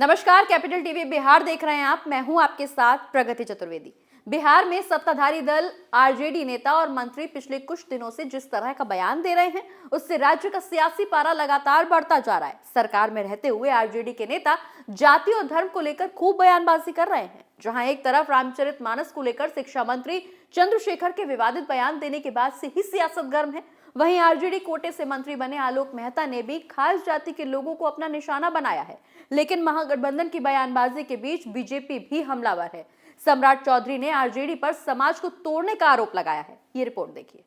नमस्कार, capital TV Bihar देख रहे हैं आप। मैं हूं आपके साथ प्रगति चतुर्वेदी। बिहार में सत्ताधारी दल आरजेडी नेता और मंत्री पिछले कुछ दिनों से जिस तरह का बयान दे रहे हैं, उससे राज्य का सियासी पारा लगातार बढ़ता जा रहा है। सरकार में रहते हुए आरजेडी के नेता जाति और धर्म को लेकर खूब बयानबाजी कर रहे हैं। जहां एक तरफ रामचरितमानस को लेकर शिक्षा मंत्री चंद्रशेखर के विवादित बयान देने के बाद से ही सियासत गर्म है, वहीं आरजेडी कोटे से मंत्री बने आलोक मेहता ने भी खास जाति के लोगों को अपना निशाना बनाया है। लेकिन महागठबंधन की बयानबाजी के बीच बीजेपी भी हमलावर है। सम्राट चौधरी ने आरजेडी पर समाज को तोड़ने का आरोप लगाया है। ये रिपोर्ट देखिए।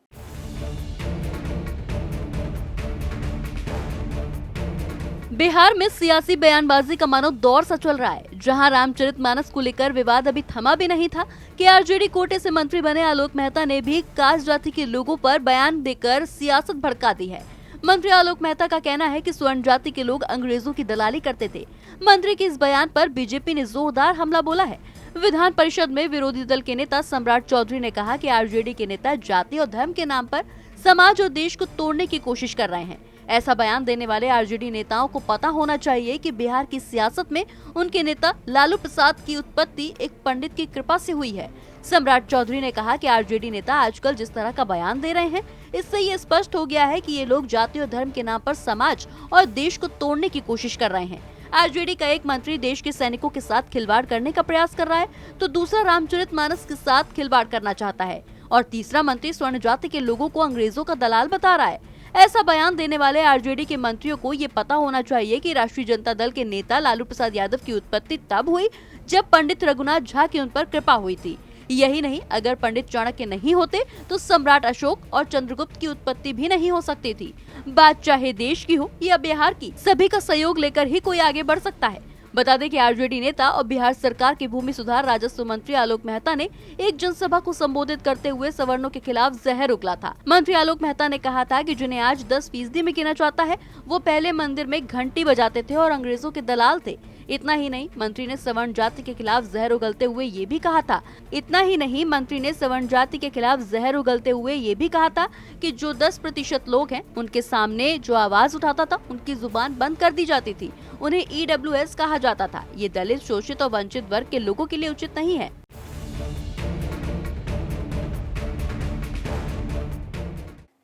बिहार में सियासी बयानबाजी का मानो दौर सा चल रहा है। जहां रामचरितमानस को लेकर विवाद अभी थमा भी नहीं था कि आरजेडी कोटे से मंत्री बने आलोक मेहता ने भी खास जाति के लोगों पर बयान देकर सियासत भड़का दी है। मंत्री आलोक मेहता का कहना है कि स्वर्ण जाति के लोग अंग्रेजों की दलाली करते थे। मंत्री के इस बयान पर बीजेपी ने जोरदार हमला बोला है। विधान परिषद में विरोधी दल के नेता सम्राट चौधरी ने कहा कि आरजेडी के नेता जाति और धर्म के नाम पर समाज और देश को तोड़ने की कोशिश कर रहे हैं। ऐसा बयान देने वाले आरजेडी नेताओं को पता होना चाहिए कि बिहार की सियासत में उनके नेता लालू प्रसाद की उत्पत्ति एक पंडित की कृपा से हुई है। सम्राट चौधरी ने कहा कि आरजेडी नेता आजकल जिस तरह का बयान दे रहे हैं, इससे ये स्पष्ट हो गया है कि ये लोग जाति और धर्म के नाम पर समाज और देश को तोड़ने की कोशिश कर रहे हैं। आरजेडी का एक मंत्री देश के सैनिकों के साथ खिलवाड़ करने का प्रयास कर रहा है, तो दूसरा रामचरितमानस के साथ खिलवाड़ करना चाहता है और तीसरा मंत्री स्वर्ण जाति के लोगों को अंग्रेजों का दलाल बता रहा है। ऐसा बयान देने वाले आरजेडी के मंत्रियों को ये पता होना चाहिए कि राष्ट्रीय जनता दल के नेता लालू प्रसाद यादव की उत्पत्ति तब हुई जब पंडित रघुनाथ झा की उन पर कृपा हुई थी। यही नहीं, अगर पंडित चाणक्य नहीं होते तो सम्राट अशोक और चंद्रगुप्त की उत्पत्ति भी नहीं हो सकती थी। बात चाहे देश की हो या बिहार की, सभी का सहयोग लेकर ही कोई आगे बढ़ सकता है। बता दें कि आरजेडी नेता और बिहार सरकार के भूमि सुधार राजस्व मंत्री आलोक मेहता ने एक जनसभा को संबोधित करते हुए सवर्णों के खिलाफ जहर उगला था। मंत्री आलोक मेहता ने कहा था कि जिन्हें आज 10% में गिना जाता है, वो पहले मंदिर में घंटी बजाते थे और अंग्रेजों के दलाल थे। इतना ही नहीं, मंत्री ने सवर्ण जाति के खिलाफ जहर उगलते हुए ये भी कहा था कि जो 10% लोग हैं, उनके सामने जो आवाज उठाता था, उनकी जुबान बंद कर दी जाती थी। उन्हें EWS कहा जाता था। ये दलित, शोषित और वंचित वर्ग के लोगों के लिए उचित नहीं है।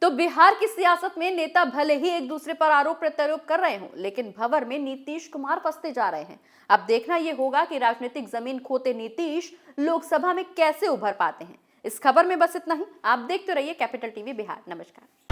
तो बिहार की सियासत में नेता भले ही एक दूसरे पर आरोप प्रत्यारोप कर रहे हों, लेकिन भंवर में नीतीश कुमार फंसते जा रहे हैं। अब देखना यह होगा कि राजनीतिक जमीन खोते नीतीश लोकसभा में कैसे उभर पाते हैं। इस खबर में बस इतना ही। आप देखते रहिए कैपिटल टीवी बिहार। नमस्कार।